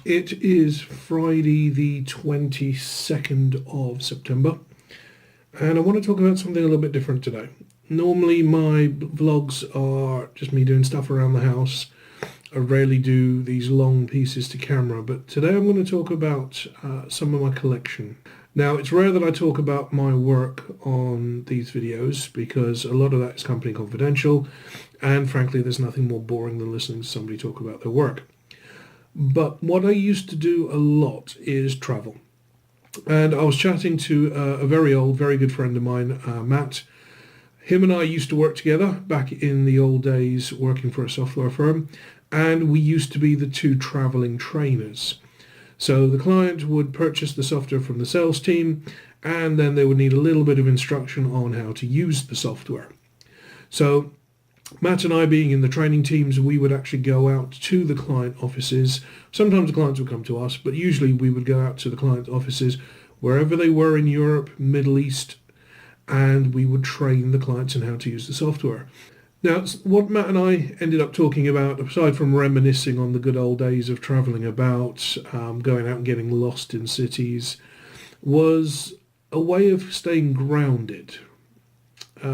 It is Friday the 22nd of September, and I want to talk about something a little bit different today. Normally my vlogs are just me doing stuff around the house. I rarely do these long pieces to camera, but today I'm going to talk about some of my collection. Now, it's rare that I talk about my work on these videos because a lot of that is company confidential, and frankly there's nothing more boring than listening to somebody talk about their work. But what I used to do a lot is travel. And I was chatting to a very old, very good friend of mine, Matt. Him and I used to work together back in the old days working for a software firm, and we used to be the two traveling trainers. So the client would purchase the software from the sales team, and then they would need a little bit of instruction on how to use the software. So Matt and I, being in the training teams, we would actually go out to the client offices. Sometimes the clients would come to us, but usually we would go out to the client offices wherever they were in Europe, Middle East, and we would train the clients in how to use the software. Now, what Matt and I ended up talking about, aside from reminiscing on the good old days of traveling about, going out and getting lost in cities, was a way of staying grounded.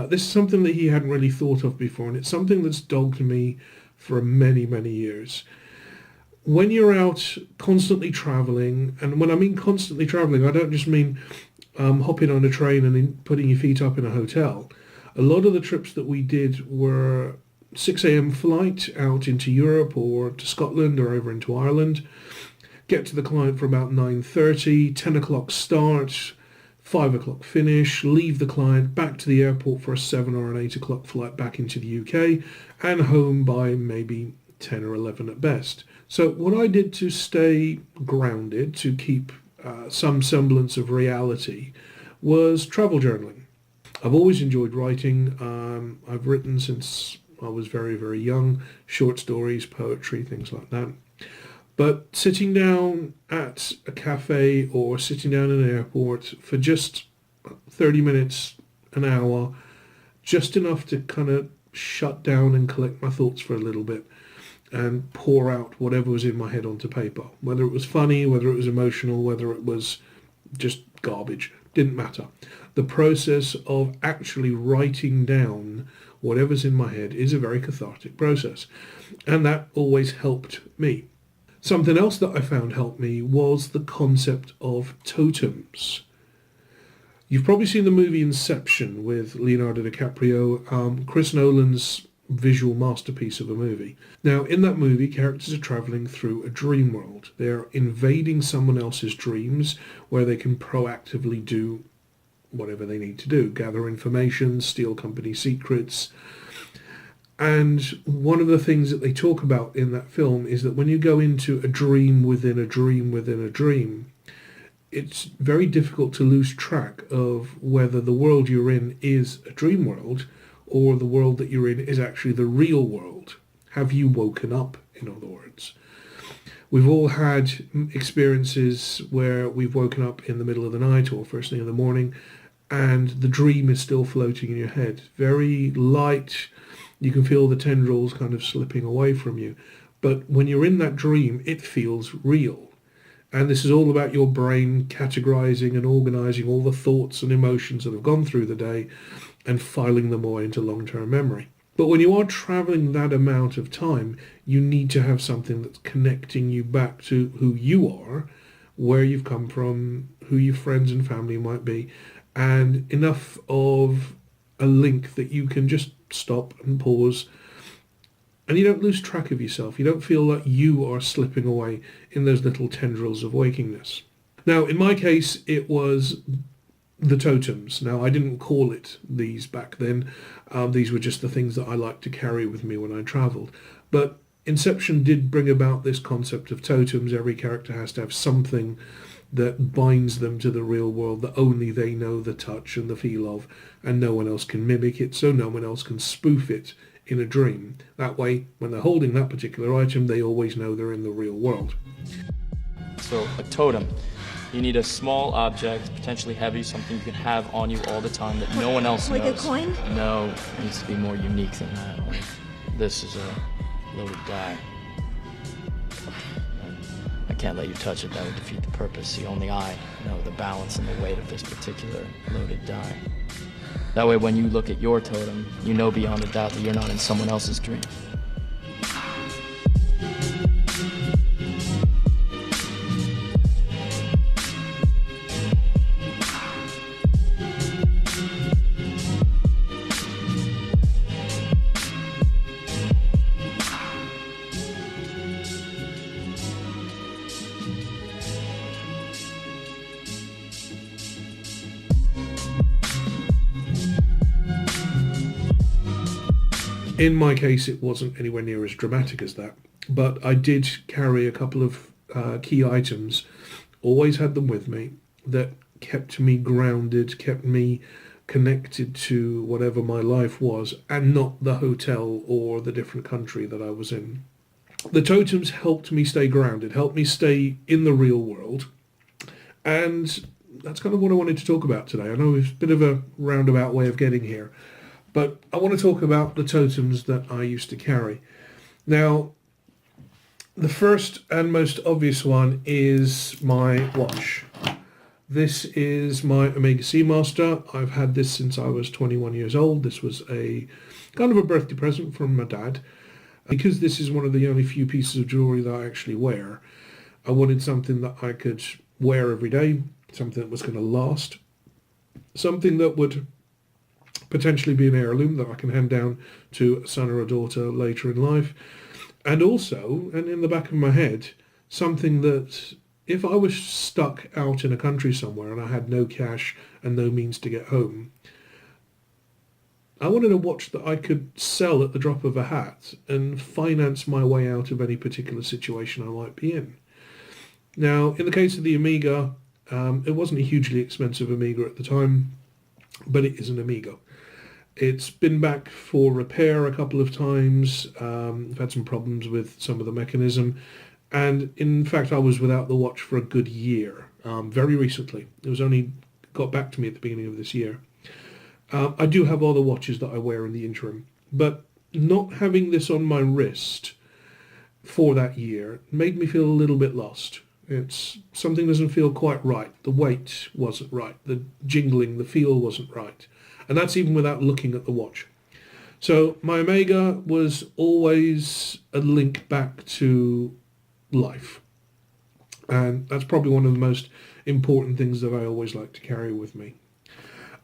This is something that he hadn't really thought of before, and it's something that's dogged me for many, many years. When you're out constantly traveling, and when I mean constantly traveling, I don't just mean hopping on a train and then putting your feet up in a hotel. A lot of the trips that we did were 6 a.m. flight out into Europe or to Scotland or over into Ireland, get to the client for about 9:30, 10 o'clock start, 5 o'clock finish, leave the client, back to the airport for a 7 or an 8 o'clock flight back into the UK, and home by maybe 10 or 11 at best. So what I did to stay grounded, to keep some semblance of reality, was travel journaling. I've always enjoyed writing. I've written since I was very, very young, short stories, poetry, things like that. But sitting down at a cafe or sitting down in an airport for just 30 minutes, an hour, just enough to kind of shut down and collect my thoughts for a little bit and pour out whatever was in my head onto paper. Whether it was funny, whether it was emotional, whether it was just garbage, didn't matter. The process of actually writing down whatever's in my head is a very cathartic process, and that always helped me. Something else that I found helped me was the concept of totems. You've probably seen the movie Inception with Leonardo DiCaprio, Chris Nolan's visual masterpiece of a movie. Now, in that movie, characters are travelling through a dream world. They're invading someone else's dreams where they can proactively do whatever they need to do, gather information, steal company secrets. And one of the things that they talk about in that film is that when you go into a dream within a dream within a dream, it's very difficult to lose track of whether the world you're in is a dream world or the world that you're in is actually the real world. Have you woken up, in other words? We've all had experiences where we've woken up in the middle of the night or first thing in the morning and the dream is still floating in your head. Very light. You can feel the tendrils kind of slipping away from you. But when you're in that dream, it feels real. And this is all about your brain categorizing and organizing all the thoughts and emotions that have gone through the day and filing them away into long-term memory. But when you are traveling that amount of time, you need to have something that's connecting you back to who you are, where you've come from, who your friends and family might be, and enough of a link that you can just stop and pause, and you don't lose track of yourself. You don't feel like you are slipping away in those little tendrils of wakingness. Now, in my case, it was the totems. Now, I didn't call it these back then. These were just the things that I liked to carry with me when I travelled. But Inception did bring about this concept of totems. Every character has to have something that binds them to the real world that only they know the touch and the feel of, and no one else can mimic it, so no one else can spoof it in a dream. That way, when they're holding that particular item, they always know they're in the real world. So a totem, you need a small object, potentially heavy, something you can have on you all the time that no one else knows. Like a coin? No, it needs to be more unique than that. Like, this is a loaded die. I can't let you touch it, that would defeat the purpose. See, only I know the balance and the weight of this particular loaded die. That way, when you look at your totem, you know beyond a doubt that you're not in someone else's dream. In my case, it wasn't anywhere near as dramatic as that, but I did carry a couple of key items, always had them with me, that kept me grounded, kept me connected to whatever my life was, and not the hotel or the different country that I was in. The totems helped me stay grounded, helped me stay in the real world, and that's kind of what I wanted to talk about today. I know it's a bit of a roundabout way of getting here, but I want to talk about the totems that I used to carry. Now, the first and most obvious one is my watch. This is my Omega Seamaster. I've had this since I was 21 years old. This was a kind of a birthday present from my dad. Because this is one of the only few pieces of jewellery that I actually wear, I wanted something that I could wear every day, something that was going to last, something that would potentially be an heirloom that I can hand down to a son or a daughter later in life. And also, and in the back of my head, something that if I was stuck out in a country somewhere and I had no cash and no means to get home, I wanted a watch that I could sell at the drop of a hat and finance my way out of any particular situation I might be in. Now, in the case of the Omega, it wasn't a hugely expensive Omega at the time, but it is an Omega. It's been back for repair a couple of times. I've had some problems with some of the mechanism. And in fact, I was without the watch for a good year, very recently. It was only got back to me at the beginning of this year. I do have other watches that I wear in the interim, but not having this on my wrist for that year made me feel a little bit lost. It's something doesn't feel quite right. The weight wasn't right. The jingling, the feel wasn't right. And that's even without looking at the watch. So my Omega was always a link back to life. And that's probably one of the most important things that I always like to carry with me.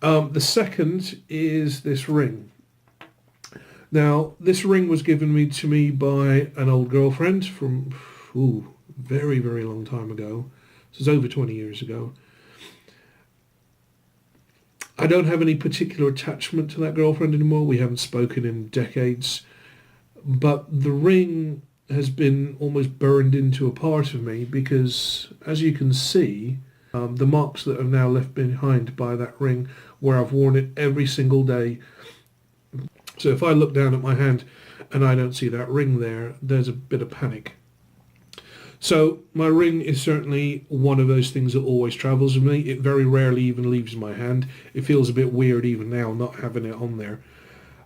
The second is this ring. Now, this ring was given to me by an old girlfriend from, very, very long time ago. This is over 20 years ago. I don't have any particular attachment to that girlfriend anymore. We haven't spoken in decades. But the ring has been almost burned into a part of me because, as you can see, the marks that are now left behind by that ring where I've worn it every single day. So if I look down at my hand and I don't see that ring there, there's a bit of panic. So my ring is certainly one of those things that always travels with me. It very rarely even leaves my hand. It feels a bit weird even now not having it on there.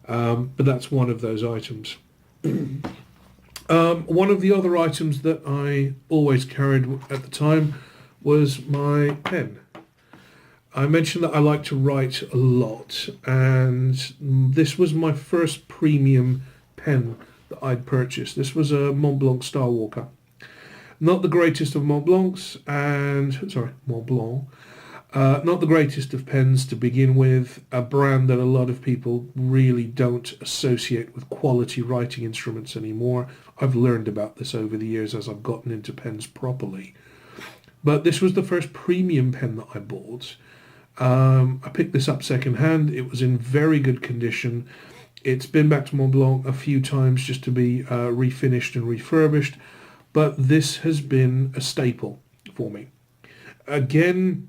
But that's one of those items. One of the other items that I always carried at the time was my pen. I mentioned that I like to write a lot, and this was my first premium pen that I'd purchased. This was a Montblanc Starwalker. Not the greatest of Mont Blancs, Mont Blanc. Not the greatest of pens to begin with, a brand that a lot of people really don't associate with quality writing instruments anymore. I've learned about this over the years as I've gotten into pens properly. But this was the first premium pen that I bought. I picked this up second hand. It was in very good condition. It's been back to Mont Blanc a few times just to be refinished and refurbished, but this has been a staple for me. Again,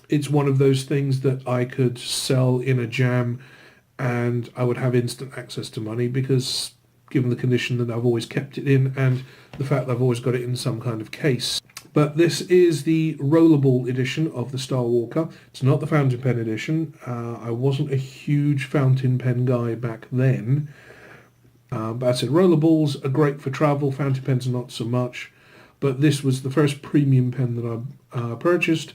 it's one of those things that I could sell in a jam and I would have instant access to money, because given the condition that I've always kept it in and the fact that I've always got it in some kind of case. But this is the rollerball edition of the Star Walker. It's not the fountain pen edition. I wasn't a huge fountain pen guy back then. But I said rollerballs are great for travel, fountain pens are not so much. But this was the first premium pen that I purchased,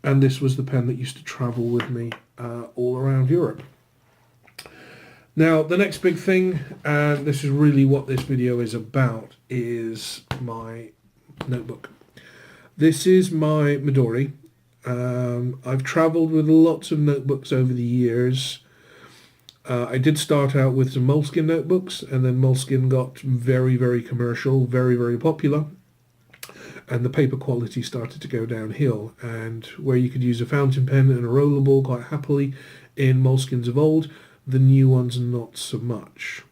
and this was the pen that used to travel with me all around Europe. Now, the next big thing, and this is really what this video is about, is my notebook. This is my Midori. I've travelled with lots of notebooks over the years. I did start out with some Moleskine notebooks, and then Moleskine got very, very commercial, very, very popular, and the paper quality started to go downhill. And where you could use a fountain pen and a rollerball quite happily in Moleskines of old, the new ones not so much.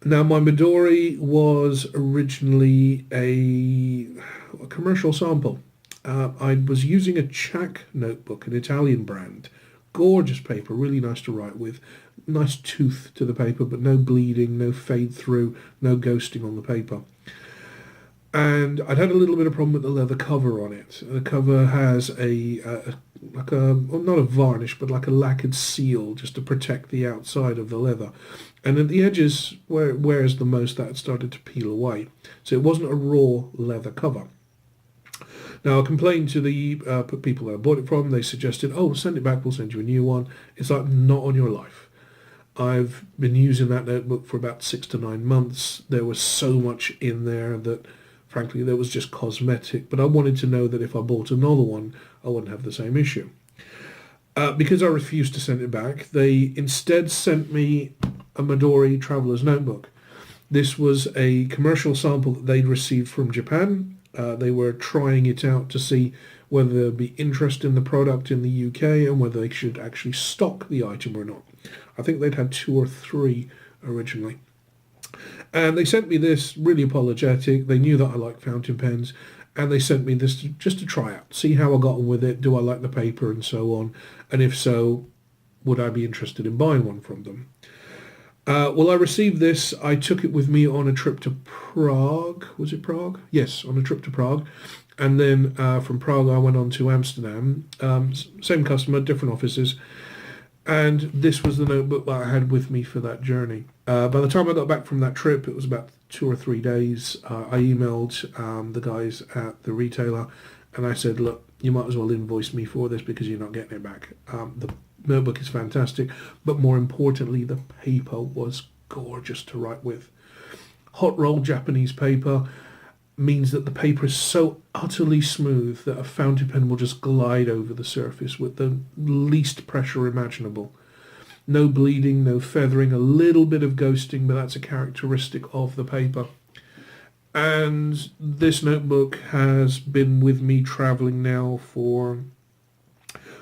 Now, my Midori was originally a commercial sample. I was using a Ciak notebook, an Italian brand. Gorgeous paper, really nice to write with. Nice tooth to the paper, but no bleeding, no fade through, no ghosting on the paper. And I'd had a little bit of problem with the leather cover on it. The cover has not a varnish, but like a lacquered seal just to protect the outside of the leather. And at the edges, where it wears the most, that had started to peel away. So it wasn't a raw leather cover. Now, I complained to the people that I bought it from. They suggested, oh, send it back, we'll send you a new one. It's like, not on your life. I've been using that notebook for about 6 to 9 months. There was so much in there that, frankly, there was just cosmetic. But I wanted to know that if I bought another one, I wouldn't have the same issue. Because I refused to send it back, they instead sent me a Midori Traveler's Notebook. This was a commercial sample that they'd received from Japan. They were trying it out to see whether there'd be interest in the product in the UK and whether they should actually stock the item or not. I think they'd had 2 or 3 originally. And they sent me this, really apologetic. They knew that I like fountain pens, and they sent me this just to try out, see how I got on with it, do I like the paper and so on, and if so, would I be interested in buying one from them. Well, I received this. I took it with me on a trip to Prague. Was it Prague? Yes, on a trip to Prague. And then from Prague, I went on to Amsterdam. Same customer, different offices. And this was the notebook that I had with me for that journey. By the time I got back from that trip, it was about 2 or 3 days. I emailed the guys at the retailer, and I said, look, you might as well invoice me for this because you're not getting it back. The notebook is fantastic, but more importantly, the paper was gorgeous to write with. Hot rolled Japanese paper means that the paper is so utterly smooth that a fountain pen will just glide over the surface with the least pressure imaginable. No bleeding, no feathering, a little bit of ghosting, but that's a characteristic of the paper. And this notebook has been with me traveling now for,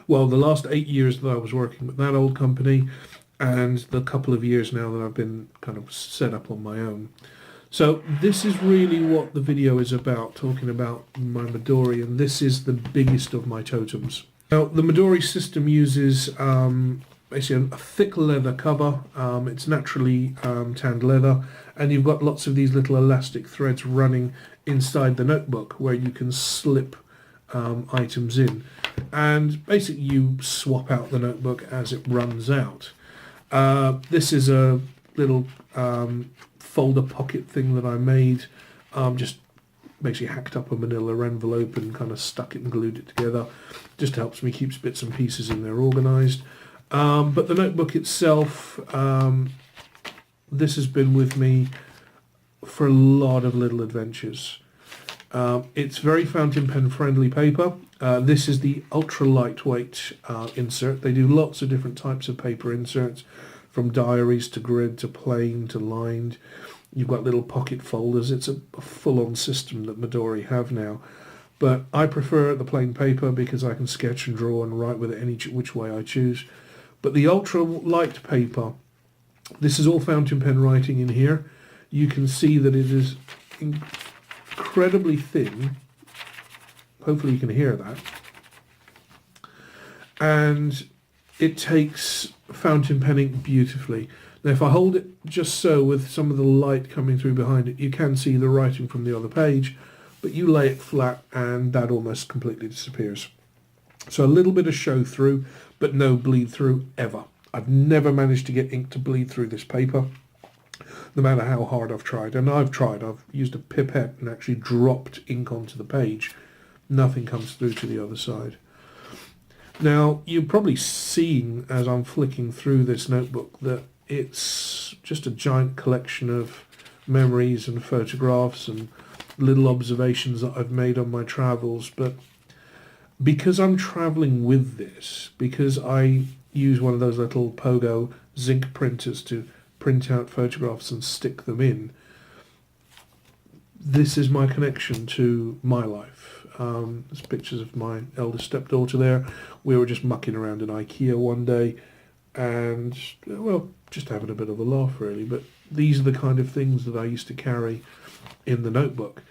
well, the last 8 years that I was working with that old company, and the couple of years now that I've been kind of set up on my own. So this is really what the video is about, talking about my Midori, and this is the biggest of my totems. Now, the Midori system uses basically a thick leather cover. It's naturally tanned leather, and you've got lots of these little elastic threads running inside the notebook where you can slip items in. And basically you swap out the notebook as it runs out. This is a little folder pocket thing that I made, just basically hacked up a manila envelope and kind of stuck it and glued it together. Just helps me keep bits and pieces in there organised. But the notebook itself, this has been with me for a lot of little adventures. It's very fountain pen friendly paper. This is the ultra lightweight insert. They do lots of different types of paper inserts, from diaries to grid to plain to lined. You've got little pocket folders. It's a full-on system that Midori have now. But I prefer the plain paper because I can sketch and draw and write with it any which way I choose. But the ultra light paper, this is all fountain pen writing in here. You can see that it is incredibly thin. Hopefully you can hear that. And it takes fountain pen ink beautifully. Now if I hold it just so with some of the light coming through behind it, you can see the writing from the other page, but you lay it flat and that almost completely disappears. So a little bit of show through, but no bleed through ever. I've never managed to get ink to bleed through this paper, no matter how hard I've tried. And I've used a pipette and actually dropped ink onto the page. Nothing comes through to the other side. Now, you're probably seeing as I'm flicking through this notebook that it's just a giant collection of memories and photographs and little observations that I've made on my travels. But because I'm traveling with this, because I use one of those little Pogo zinc printers to print out photographs and stick them in, this is my connection to my life. There's pictures of my eldest stepdaughter there. We were just mucking around in IKEA one day and, well, just having a bit of a laugh really. But these are the kind of things that I used to carry in the notebook.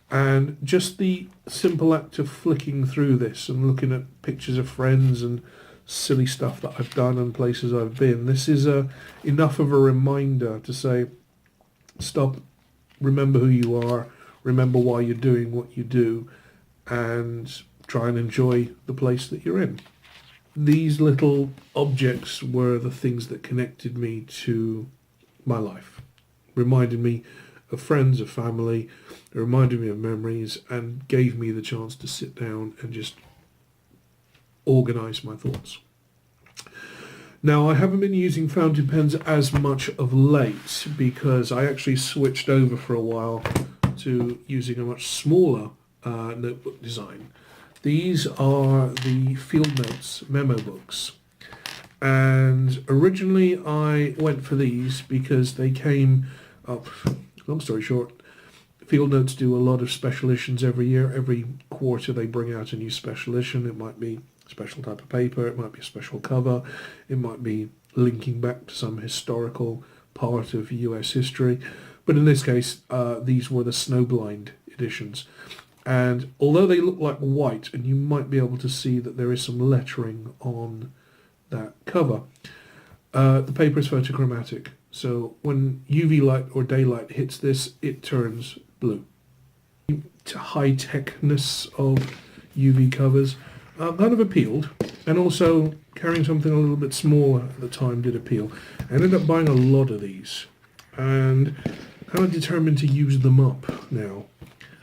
And just the simple act of flicking through this and looking at pictures of friends and silly stuff that I've done and places I've been, this is enough of a reminder to say, stop, remember who you are, remember why you're doing what you do, and try and enjoy the place that you're in. These little objects were the things that connected me to my life, reminded me of friends, of family, it reminded me of memories, and gave me the chance to sit down and just organise my thoughts. Now, I haven't been using fountain pens as much of late because I actually switched over for a while to using a much smaller notebook design. These are the Field Notes memo books. And originally I went for these because they came up, long story short, Field Notes do a lot of special editions every year. Every quarter they bring out a new special edition. It might be a special type of paper, it might be a special cover, it might be linking back to some historical part of US history. But in this case, these were the Snowblind editions. And although they look like white, and you might be able to see that there is some lettering on that cover, the paper is photochromatic. So when UV light or daylight hits this, it turns blue. To high-techness of UV covers kind of appealed, and also carrying something a little bit smaller at the time did appeal. I ended up buying a lot of these, and kind of determined to use them up now.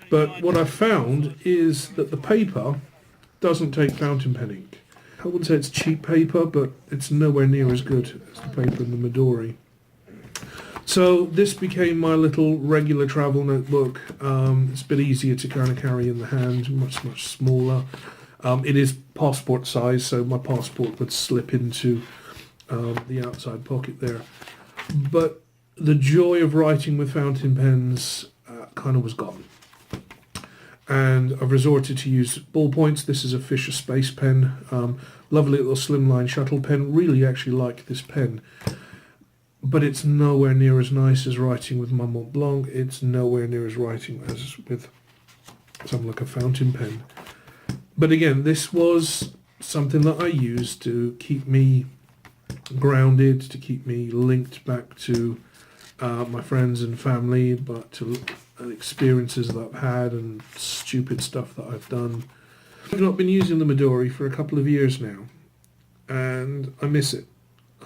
But what I found is that the paper doesn't take fountain pen ink. I wouldn't say it's cheap paper, but it's nowhere near as good as the paper in the Midori. So this became my little regular travel notebook. It's a bit easier to kind of carry in the hand, much smaller. It is passport size, so my passport would slip into the outside pocket there. But the joy of writing with fountain pens kind of was gone. And I've resorted to use ballpoints. This is a Fisher Space Pen. Lovely little slimline shuttle pen. Really actually like this pen. But it's nowhere near as nice as writing with my Mont Blanc. It's nowhere near as writing as with something like a fountain pen. But again, this was something that I used to keep me grounded, to keep me linked back to my friends and family, but to experiences that I've had and stupid stuff that I've done. I've not been using the Midori for a couple of years now, and I miss it.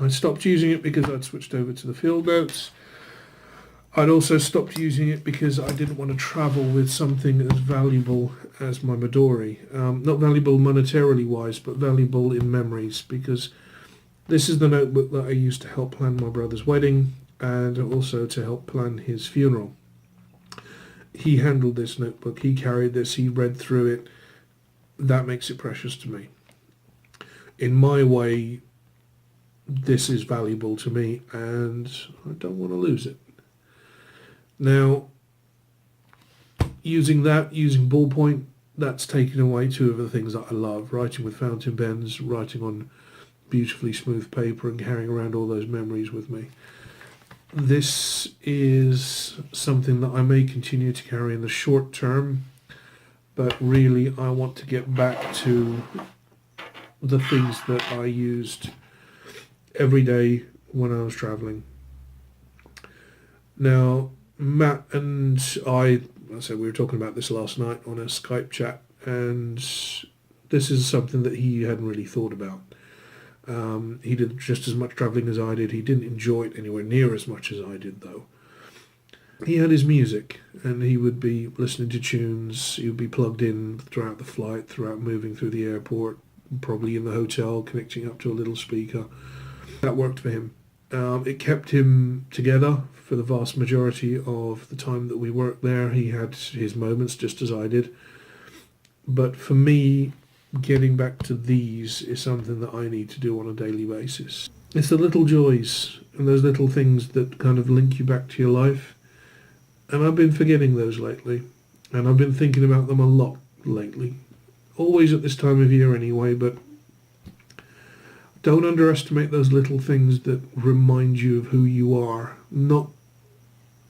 I stopped using it because I'd switched over to the Field Notes. I'd also stopped using it because I didn't want to travel with something as valuable as my Midori. Not valuable monetarily wise, but valuable in memories, because this is the notebook that I used to help plan my brother's wedding and also to help plan his funeral. He handled this notebook, he carried this, he read through it. That makes it precious to me. In my way, this is valuable to me and I don't want to lose it. Now, using ballpoint, that's taken away two of the things that I love. Writing with fountain pens, writing on beautifully smooth paper and carrying around all those memories with me. This is something that I may continue to carry in the short term, but really I want to get back to the things that I used every day when I was traveling. Now, Matt and I said we were talking about this last night on a Skype chat, and this is something that he hadn't really thought about. He did just as much travelling as I did. He didn't enjoy it anywhere near as much as I did, though. He had his music, and he would be listening to tunes. He would be plugged in throughout the flight, throughout moving through the airport, probably in the hotel, connecting up to a little speaker. That worked for him. It kept him together for the vast majority of the time that we worked there. He had his moments, just as I did. But for me, getting back to these is something that I need to do on a daily basis. It's the little joys and those little things that kind of link you back to your life. And I've been forgetting those lately. And I've been thinking about them a lot lately. Always at this time of year anyway, but don't underestimate those little things that remind you of who you are. Not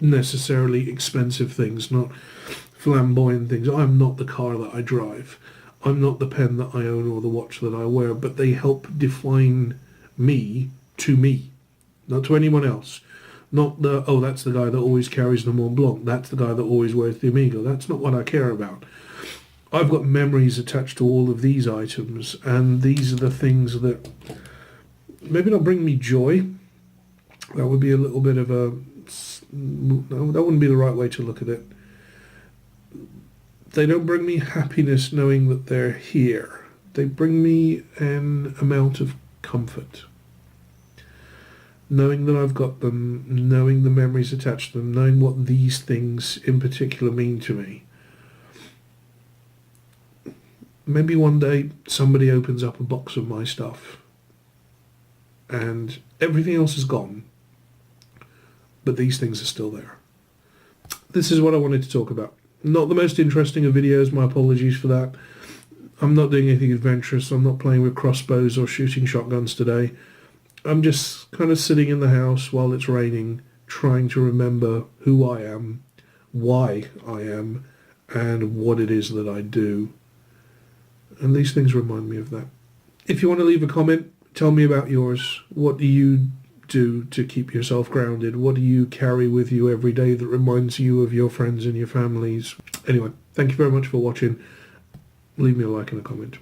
necessarily expensive things, not flamboyant things. I'm not the car that I drive. I'm not the pen that I own or the watch that I wear, but they help define me to me, not to anyone else. Not that's the guy that always carries the Mont Blanc. That's the guy that always wears the Amigo. That's not what I care about. I've got memories attached to all of these items, and these are the things that maybe not bring me joy. That would be a little bit of a... No, that wouldn't be the right way to look at it. They don't bring me happiness knowing that they're here. They bring me an amount of comfort. Knowing that I've got them, knowing the memories attached to them, knowing what these things in particular mean to me. Maybe one day somebody opens up a box of my stuff and everything else is gone, but these things are still there. This is what I wanted to talk about. Not the most interesting of videos, my apologies for that. I'm not doing anything adventurous. I'm not playing with crossbows or shooting shotguns today. I'm just kind of sitting in the house while it's raining, trying to remember who I am, why I am, and what it is that I do. And these things remind me of that. If you want to leave a comment, tell me about yours. What do you do to keep yourself grounded? What do you carry with you every day that reminds you of your friends and your families? Anyway, thank you very much for watching. Leave me a like and a comment.